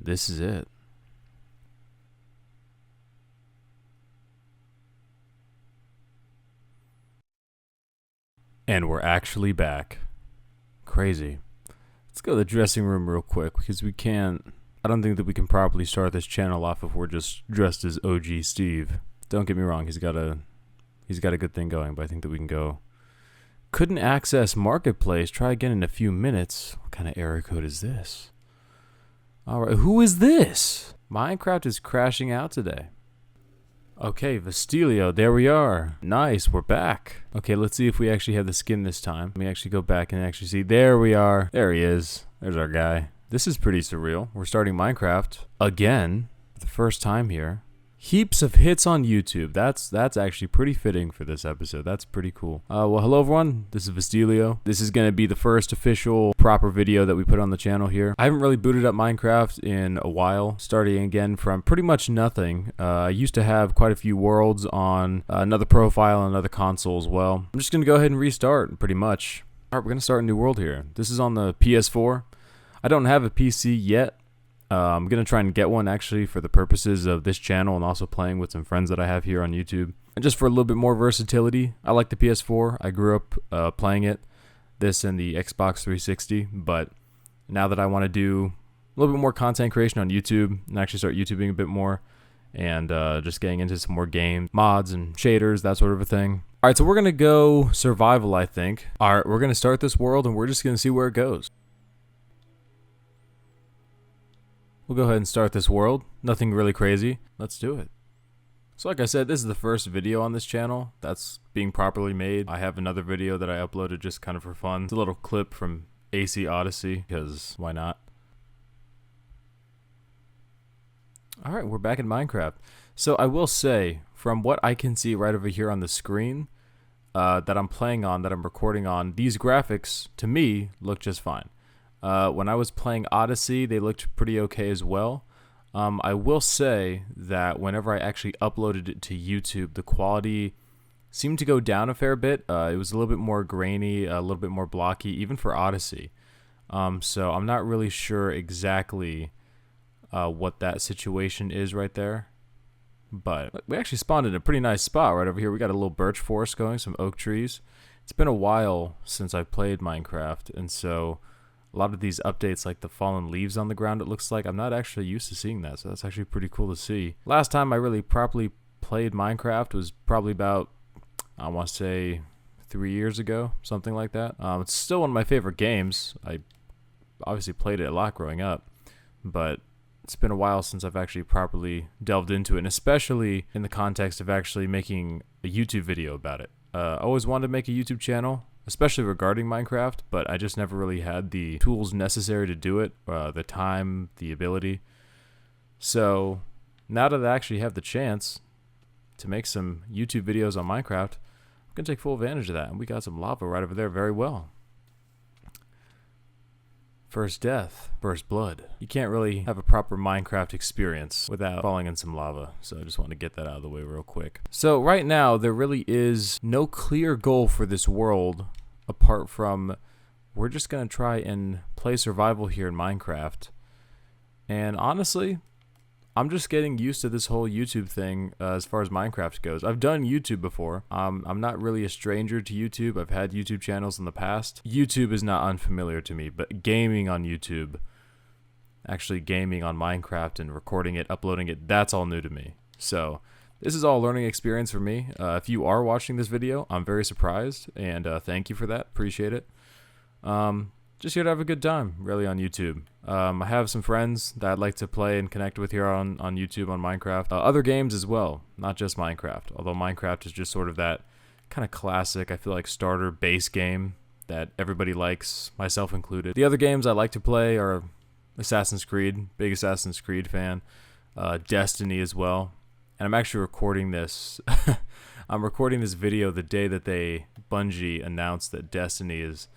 This is it. And we're actually back. Crazy. Let's go to the dressing room real quick because I don't think that we can properly start this channel off if we're just dressed as OG Steve. Don't get me wrong, he's got a good thing going, but I think that we can go. Couldn't access Marketplace. Try again in a few minutes. What kind of error code is this? Alright, who is this? Minecraft is crashing out today. Okay, Vastillio, there we are. Nice, we're back. Okay, let's see if we actually have the skin this time. Let me actually go back and actually see. There we are. There he is. There's our guy. This is pretty surreal. We're starting Minecraft again for the first time here. Heaps of hits on YouTube. That's actually pretty fitting for this episode. That's pretty cool. Well, hello everyone. This is Vastillio. This is going to be the first official proper video that we put on the channel here. I haven't really booted up Minecraft in a while, starting again from pretty much nothing. I used to have quite a few worlds on another profile on another console as well. I'm just going to go ahead and restart pretty much. All right, we're going to start a new world here. This is on the PS4. I don't have a PC yet. I'm going to try and get one actually for the purposes of this channel and also playing with some friends that I have here on YouTube. And just for a little bit more versatility, I like the PS4. I grew up playing it, this and the Xbox 360. But now that I want to do a little bit more content creation on YouTube and actually start YouTubing a bit more and just getting into some more games, mods and shaders, that sort of a thing. All right, so we're going to go survival, I think. All right, we're going to start this world and we're just going to see where it goes. We'll go ahead and start this world. Nothing really crazy. Let's do it. So like I said, this is the first video on this channel that's being properly made. I have another video that I uploaded just kind of for fun. It's a little clip from AC Odyssey, because why not? Alright, we're back in Minecraft. So I will say, from what I can see right over here on the screen that I'm playing on, that I'm recording on, these graphics, to me, look just fine. When I was playing Odyssey, they looked pretty okay as well. I will say that whenever I actually uploaded it to YouTube, the quality seemed to go down a fair bit. It was a little bit more grainy, a little bit more blocky, even for Odyssey. So I'm not really sure exactly what that situation is right there. But we actually spawned in a pretty nice spot right over here. We got a little birch forest going, some oak trees. It's been a while since I played Minecraft, and so a lot of these updates, like the fallen leaves on the ground, it looks like I'm not actually used to seeing that, so that's actually pretty cool to see. Last time I really properly played Minecraft was probably about, I want to say, 3 years ago, something like that. It's still one of my favorite games. I obviously played it a lot growing up, but it's been a while since I've actually properly delved into it, and especially in the context of actually making a YouTube video about it. I always wanted to make a YouTube channel, especially regarding Minecraft, but I just never really had the tools necessary to do it, the time, the ability. So now that I actually have the chance to make some YouTube videos on Minecraft, I'm going to take full advantage of that. And we got some lava right over there very well. First death, first blood. You can't really have a proper Minecraft experience without falling in some lava. So I just want to get that out of the way real quick. So right now, there really is no clear goal for this world apart from we're just going to try and play survival here in Minecraft. And honestly, I'm just getting used to this whole YouTube thing as far as Minecraft goes. I've done YouTube before. I'm not really a stranger to YouTube. I've had YouTube channels in the past. YouTube is not unfamiliar to me, but gaming on YouTube, actually gaming on Minecraft and recording it, uploading it, that's all new to me. So this is all a learning experience for me. If you are watching this video, I'm very surprised, and thank you for that. Appreciate it. Just here to have a good time, really, on YouTube. I have some friends that I'd like to play and connect with here on YouTube on Minecraft. Other games as well, not just Minecraft. Although Minecraft is just sort of that kind of classic, I feel like, starter base game that everybody likes, myself included. The other games I like to play are Assassin's Creed, big Assassin's Creed fan. Destiny as well. And I'm actually recording this. I'm recording this video the day that Bungie announced that Destiny is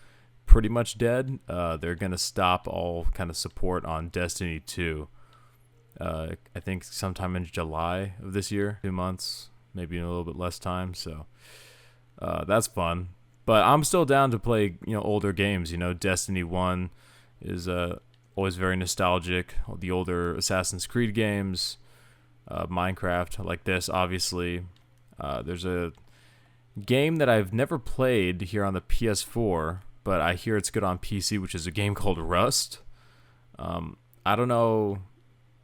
pretty much dead. They're gonna stop all kind of support on Destiny 2. I think sometime in July of this year, 2 months, maybe a little bit less time. So that's fun. But I'm still down to play, older games. Destiny 1 is always very nostalgic. The older Assassin's Creed games, Minecraft, like this, obviously. There's a game that I've never played here on the PS4, but I hear it's good on PC, which is a game called Rust. I don't know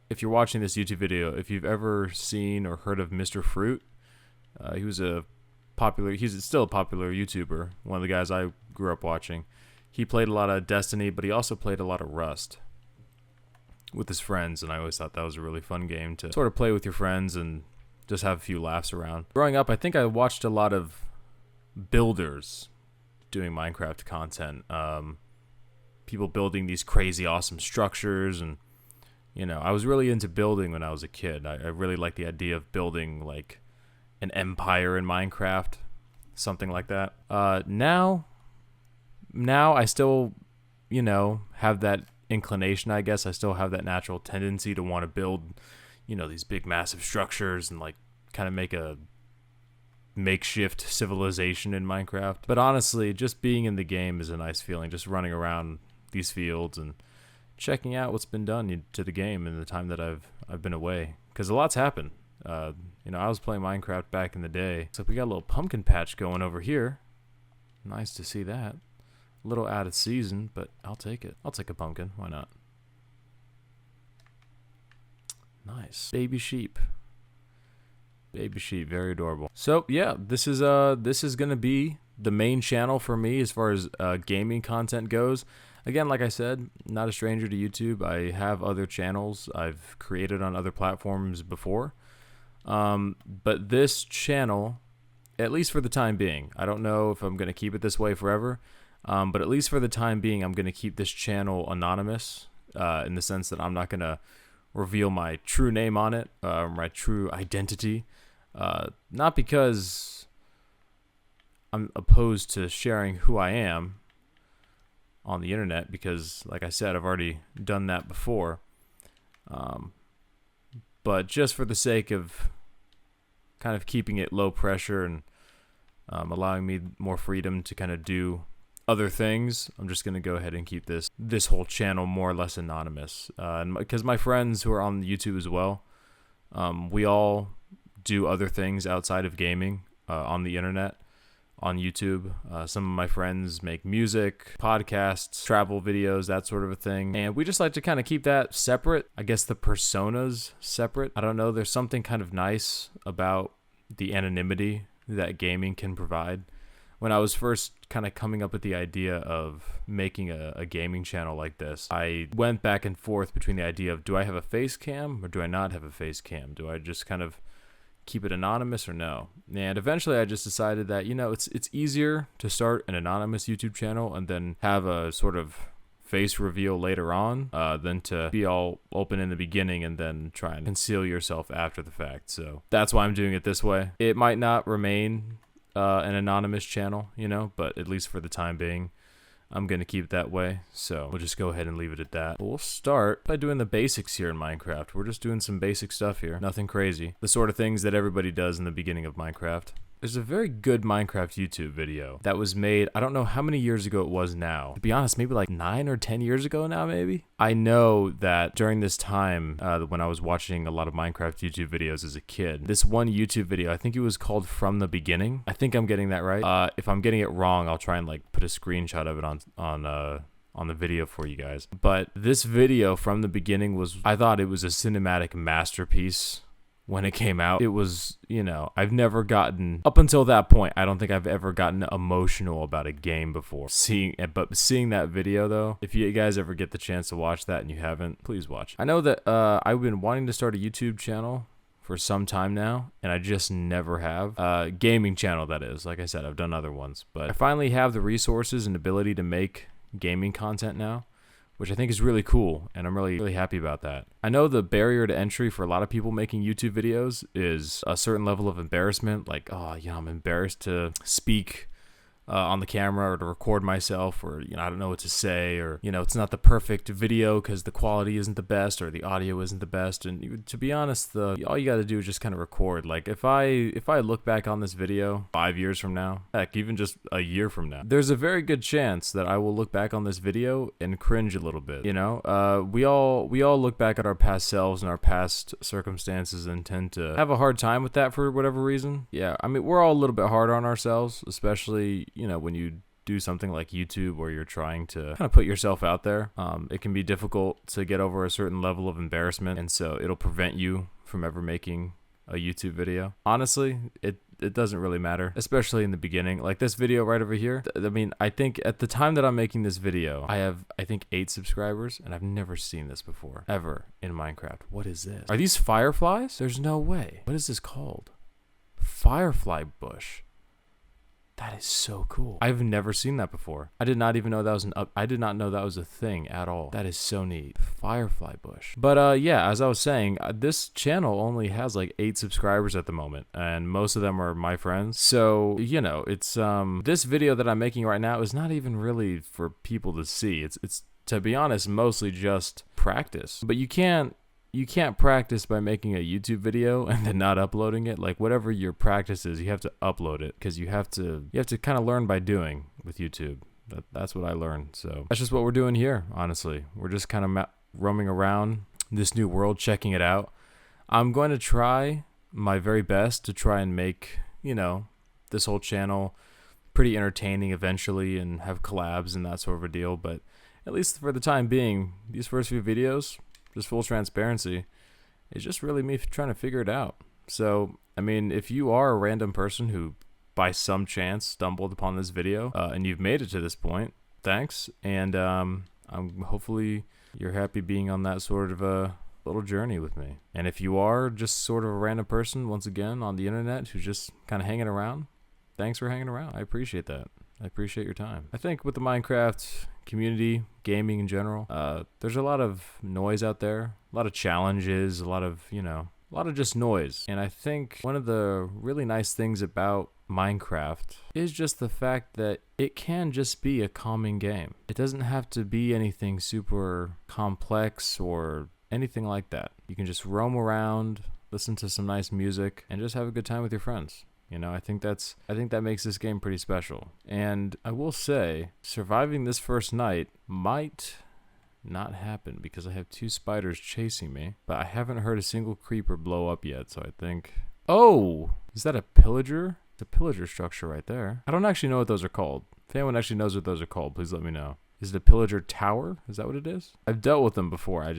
if you're watching this YouTube video, if you've ever seen or heard of Mr. Fruit. He's still a popular YouTuber, one of the guys I grew up watching. He played a lot of Destiny, but he also played a lot of Rust with his friends, and I always thought that was a really fun game to sort of play with your friends and just have a few laughs around. Growing up, I think I watched a lot of builders doing Minecraft content. People building these crazy awesome structures, and I was really into building when I was a kid. I really liked the idea of building like an empire in Minecraft, something like that. Now I still, have that inclination, I guess. I still have that natural tendency to want to build, these big massive structures and like kind of make a makeshift civilization in Minecraft. But honestly, just being in the game is a nice feeling, just running around these fields and checking out what's been done to the game in the time that I've been away, because a lot's happened. I was playing Minecraft back in the day, so we got a little pumpkin patch going over here. Nice to see that. A little out of season, but I'll take it. I'll take a pumpkin. Why not? Nice. Baby sheep. Baby sheep, very adorable. So yeah, this is gonna be the main channel for me as far as gaming content goes. Again, like I said, not a stranger to YouTube. I have other channels I've created on other platforms before. But this channel, at least for the time being, I don't know if I'm going to keep it this way forever, but at least for the time being, I'm going to keep this channel anonymous, in the sense that I'm not going to reveal my true name on it, my true identity, not because I'm opposed to sharing who I am on the internet, because like I said, I've already done that before, but just for the sake of kind of keeping it low pressure and allowing me more freedom to kind of do other things, I'm just going to go ahead and keep this whole channel more or less anonymous, and because my friends who are on YouTube as well, we all do other things outside of gaming on the internet, on YouTube. Some of my friends make music, podcasts, travel videos, that sort of a thing. And we just like to kind of keep that separate. I guess the personas separate. I don't know. There's something kind of nice about the anonymity that gaming can provide. When I was first kind of coming up with the idea of making a gaming channel like this, I went back and forth between the idea of, do I have a face cam or do I not have a face cam? Do I just kind of keep it anonymous or no? And eventually I just decided that, it's easier to start an anonymous YouTube channel and then have a sort of face reveal later on, than to be all open in the beginning and then try and conceal yourself after the fact. So that's why I'm doing it this way. It might not remain an anonymous channel, but at least for the time being, I'm going to keep it that way. So we'll just go ahead and leave it at that. But we'll start by doing the basics here in Minecraft. We're just doing some basic stuff here. Nothing crazy. The sort of things that everybody does in the beginning of Minecraft. There's a very good Minecraft YouTube video that was made, I don't know how many years ago it was now. To be honest, maybe like 9 or 10 years ago now, maybe? I know that during this time, when I was watching a lot of Minecraft YouTube videos as a kid, this one YouTube video, I think it was called From the Beginning. I think I'm getting that right. If I'm getting it wrong, I'll try and like put a screenshot of it on the video for you guys. But this video, From the Beginning, I thought it was a cinematic masterpiece. When it came out, it was, I've never gotten, up until that point, I don't think I've ever gotten emotional about a game before. Seeing that video, though, if you guys ever get the chance to watch that and you haven't, please watch. I know that I've been wanting to start a YouTube channel for some time now, and I just never have. Gaming channel, that is. Like I said, I've done other ones, but I finally have the resources and ability to make gaming content now, which I think is really cool, and I'm really, really happy about that. I know the barrier to entry for a lot of people making YouTube videos is a certain level of embarrassment, like, I'm embarrassed to speak on the camera or to record myself, or I don't know what to say, or it's not the perfect video because the quality isn't the best or the audio isn't the best. And to be honest, all you got to do is just kind of record. Like if I look back on this video 5 years from now, heck, even just a year from now, there's a very good chance that I will look back on this video and cringe a little bit. We all look back at our past selves and our past circumstances and tend to have a hard time with that for whatever reason. Yeah, I mean, we're all a little bit hard on ourselves, especially when you do something like YouTube where you're trying to kind of put yourself out there. It can be difficult to get over a certain level of embarrassment, and so it'll prevent you from ever making a YouTube video. Honestly, it doesn't really matter, especially in the beginning. Like this video right over here, I mean, I think at the time that I'm making this video, I have, I think, 8 subscribers, and I've never seen this before, ever, in Minecraft. What is this? Are these fireflies? There's no way. What is this called? Firefly bush. That is so cool. I've never seen that before. I did not even know that was I did not know that was a thing at all. That is so neat. Firefly bush. But yeah, as I was saying, this channel only has like 8 subscribers at the moment, and most of them are my friends. So, it's this video that I'm making right now is not even really for people to see. It's to be honest, mostly just practice. But you can't practice by making a YouTube video and then not uploading it. Like whatever your practice is, you have to upload it, because you have to kind of learn by doing with YouTube. That's what I learned. So that's just what we're doing here. Honestly, we're just kind of roaming around this new world, checking it out. I'm going to try my very best to try and make this whole channel pretty entertaining eventually, and have collabs and that sort of a deal. But at least for the time being, these first few videos, just full transparency, it's just really me trying to figure it out. So, I mean, if you are a random person who by some chance stumbled upon this video and you've made it to this point, thanks. And hopefully you're happy being on that sort of a little journey with me. And if you are just sort of a random person, once again, on the internet who's just kind of hanging around, thanks for hanging around. I appreciate that. I appreciate your time. I think with the Minecraft community, gaming in general, there's a lot of noise out there, a lot of challenges, a lot of just noise. And I think one of the really nice things about Minecraft is just the fact that it can just be a calming game. It doesn't have to be anything super complex or anything like that. You can just roam around, listen to some nice music, and just have a good time with your friends. I think that makes this game pretty special. And I will say, surviving this first night might not happen because I have 2 spiders chasing me, but I haven't heard a single creeper blow up yet. So I think, oh, is that a pillager? It's a pillager structure right there. I don't actually know what those are called. If anyone actually knows what those are called, please let me know. Is it a pillager tower? Is that what it is? I've dealt with them before. I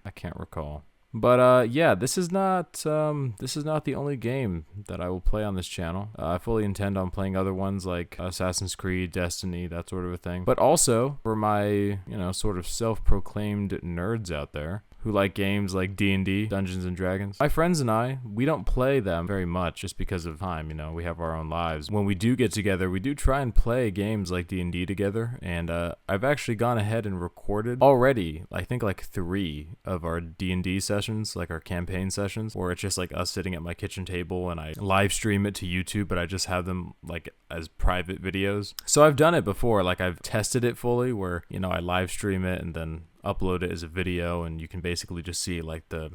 can't recall. But yeah, this is not the only game that I will play on this channel. I fully intend on playing other ones like Assassin's Creed, Destiny, that sort of a thing. But also for my sort of self-proclaimed nerds out there who like games like D&D, Dungeons and Dragons. My friends and I, we don't play them very much just because of time. We have our own lives. When we do get together, we do try and play games like D&D together. And I've actually gone ahead and recorded already, I think like 3 of our D&D sessions, like our campaign sessions, where it's just like us sitting at my kitchen table and I live stream it to YouTube, but I just have them like as private videos. So I've done it before. Like I've tested it fully where, I live stream it and then upload it as a video, and you can basically just see like the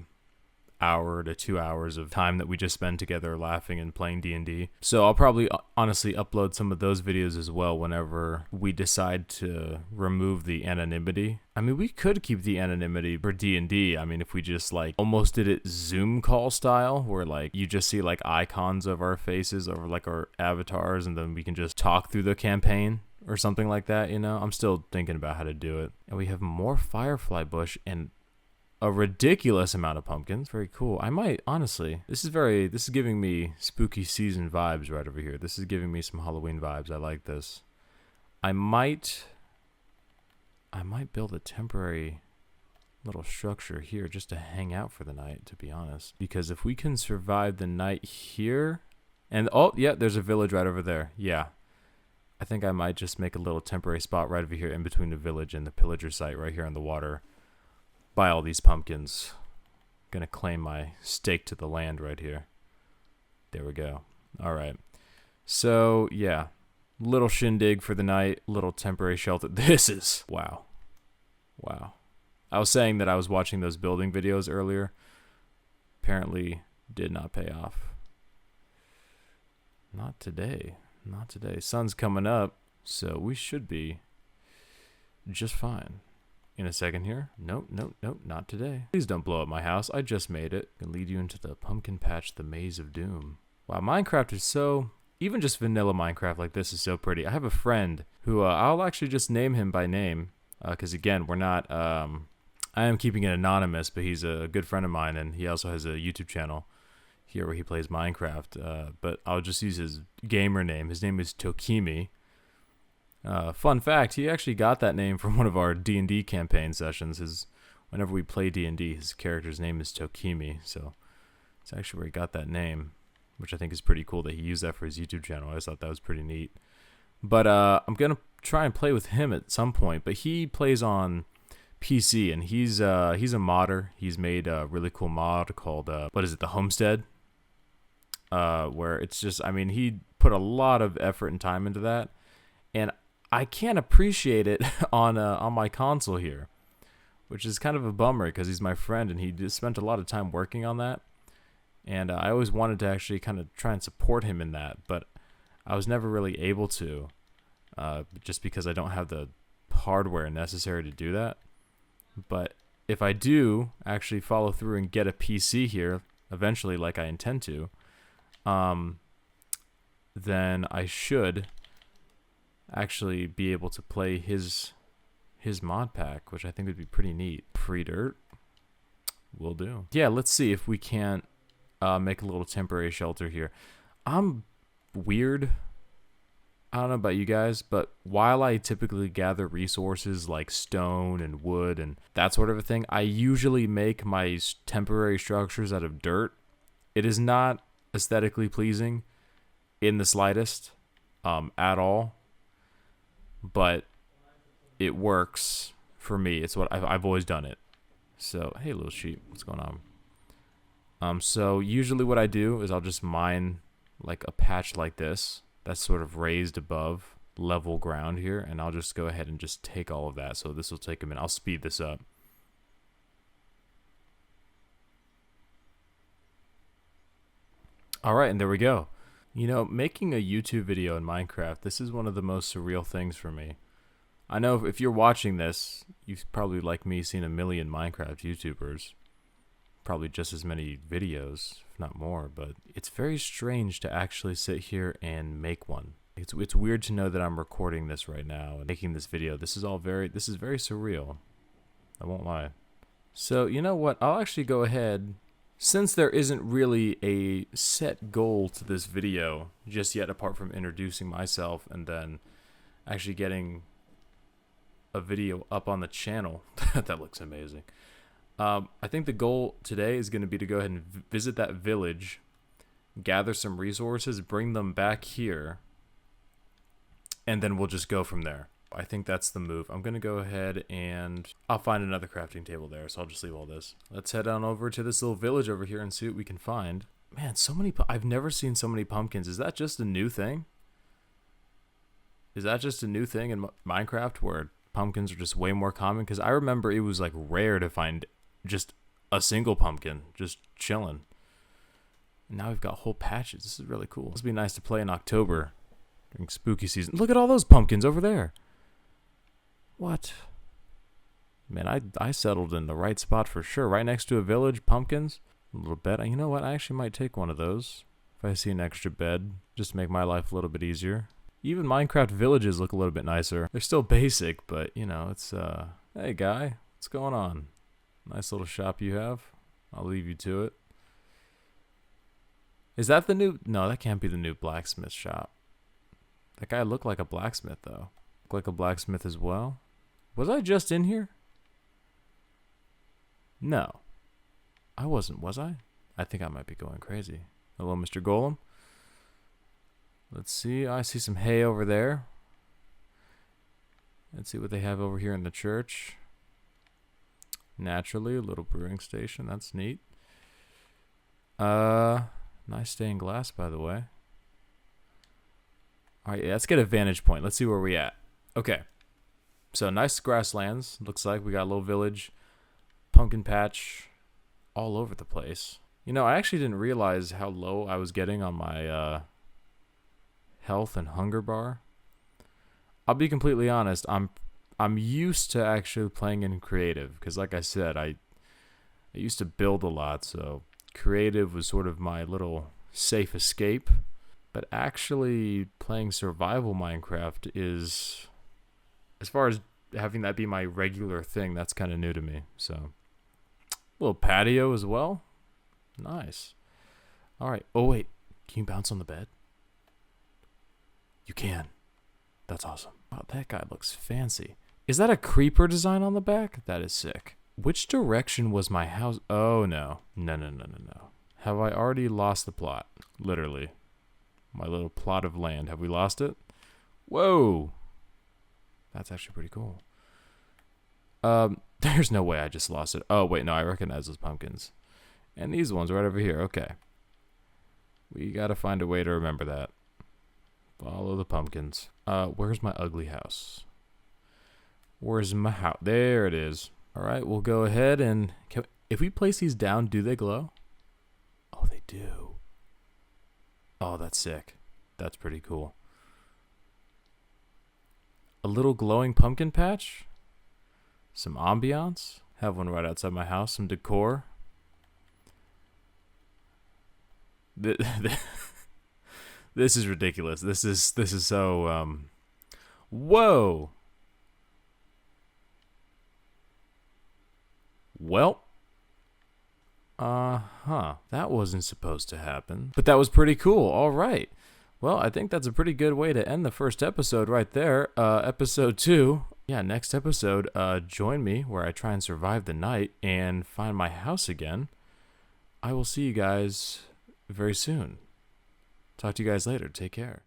hour to 2 hours of time that we just spend together laughing and playing D&D. So I'll probably honestly upload some of those videos as well whenever we decide to remove the anonymity. I mean, we could keep the anonymity for D&D. I mean, if we just like almost did it Zoom call style, where like you just see like icons of our faces over like our avatars, and then we can just talk through the campaign or something like that, I'm still thinking about how to do it. And we have more firefly bush and a ridiculous amount of pumpkins. Very cool. I might, honestly, this is giving me spooky season vibes right over here. This is giving me some Halloween vibes. I like this. I might build a temporary little structure here just to hang out for the night, to be honest. Because if we can survive the night here, and oh, yeah, there's a village right over there. Yeah. I think I might just make a little temporary spot right over here in between the village and the pillager site right here on the water. Buy all these pumpkins. Gonna claim my stake to the land right here. There we go. All right. So, yeah. Little shindig for the night, little temporary shelter. This is, wow. Wow. I was saying that I was watching those building videos earlier. Apparently did not pay off. Not today. Not today. Sun's coming up, so we should be just fine. In a second here. Nope, nope, nope, not today. Please don't blow up my house. I just made it. Can lead you into the pumpkin patch, the maze of doom. Wow, Minecraft is so... Even just vanilla Minecraft like this is so pretty. I have a friend who I'll actually just name him by name. Because again, we're not... I am keeping it anonymous, but he's a good friend of mine, and he also has a YouTube channel here where he plays Minecraft. But I'll just use his gamer name. His name is Tokimi. Fun fact, he actually got that name from one of our D&D campaign sessions. Whenever we play D&D, his character's name is Tokimi, so it's actually where he got that name, which I think is pretty cool that he used that for his YouTube channel. I just thought that was pretty neat. But I'm going to try and play with him at some point, but he plays on PC, and he's a modder. He's made a really cool mod called, the Homestead, where it's just, I mean, he put a lot of effort and time into that, and I can't appreciate it on my console here, which is kind of a bummer because he's my friend and he just spent a lot of time working on that. And I always wanted to actually kind of try and support him in that, but I was never really able to, just because I don't have the hardware necessary to do that. But if I do actually follow through and get a PC here eventually, like I intend to, then I should actually be able to play his mod pack, which I think would be pretty neat. Free dirt will do. Yeah, let's see if we can't make a little temporary shelter here. I'm weird. I don't know about you guys, but while I typically gather resources like stone and wood and that sort of a thing, I usually make my temporary structures out of dirt. It is not aesthetically pleasing in the slightest, at all. But it works for me. It's what I've always done it. So, hey, little sheep, what's going on? So usually what I do is I'll just mine like a patch like this that's sort of raised above level ground here, and I'll just go ahead and just take all of that. So this will take a minute. I'll speed this up. All right, and there we go. You know, making a YouTube video in Minecraft, this is one of the most surreal things for me. I know if you're watching this, you've probably, like me, seen a million Minecraft YouTubers. Probably just as many videos, if not more, but it's very strange to actually sit here and make one. It's weird to know that I'm recording this right now and making this video. This is very surreal. I won't lie. So, you know what? I'll actually go ahead... Since there isn't really a set goal to this video just yet, apart from introducing myself and then actually getting a video up on the channel, that looks amazing. I think the goal today is going to be to go ahead and visit that village, gather some resources, bring them back here, and then we'll just go from there. I think that's the move. I'm going to go ahead and I'll find another crafting table there, so I'll just leave all this. Let's head on over to this little village over here and see what we can find. Man, so many... I've never seen so many pumpkins. Is that just a new thing? Is that just a new thing in Minecraft where pumpkins are just way more common? Because I remember it was like rare to find just a single pumpkin just chilling. And now we've got whole patches. This is really cool. This would be nice to play in October during spooky season. Look at all those pumpkins over there. What? Man, I settled in the right spot for sure. Right next to a village, pumpkins, a little bed. You know what? I actually might take one of those if I see an extra bed, just to make my life a little bit easier. Even Minecraft villages look a little bit nicer. They're still basic, but, you know, it's, hey, guy, what's going on? Nice little shop you have. I'll leave you to it. Is that the new... No, that can't be the new blacksmith shop. That guy looked like a blacksmith, though. Looked like a blacksmith as well. Was I just in here? No. I wasn't, was I? I think I might be going crazy. Hello, Mr. Golem. Let's see. I see some hay over there. Let's see what they have over here in the church. Naturally, a little brewing station. That's neat. Nice stained glass, by the way. All right, yeah, let's get a vantage point. Let's see where we at. Okay. So nice grasslands. Looks like we got a little village, pumpkin patch, all over the place. You know, I actually didn't realize how low I was getting on my health and hunger bar. I'll be completely honest. I'm used to actually playing in creative because, like I said, I used to build a lot, so creative was sort of my little safe escape. But actually playing survival Minecraft is, as far as having that be my regular thing, that's kind of new to me. So, little patio as well. Nice. All right. Oh, wait. Can you bounce on the bed? You can. That's awesome. Wow, that guy looks fancy. Is that a creeper design on the back? That is sick. Which direction was my house? Oh, no. No. Have I already lost the plot? Literally. My little plot of land. Have we lost it? Whoa. That's actually pretty cool. There's no way I just lost it. Oh, wait, no, I recognize those pumpkins. And these ones right over here. Okay. We gotta find a way to remember that. Follow the pumpkins. Where's my ugly house? Where's my house? There it is. All right, we'll go ahead and... if we place these down, do they glow? Oh, they do. Oh, that's sick. That's pretty cool. A little glowing pumpkin patch. Some ambiance. Have one right outside my house. Some decor. This is ridiculous. This is so whoa. Well, that wasn't supposed to happen. But that was pretty cool. All right. Well, I think that's a pretty good way to end the first episode right there. Episode 2. Yeah, next episode, join me where I try and survive the night and find my house again. I will see you guys very soon. Talk to you guys later. Take care.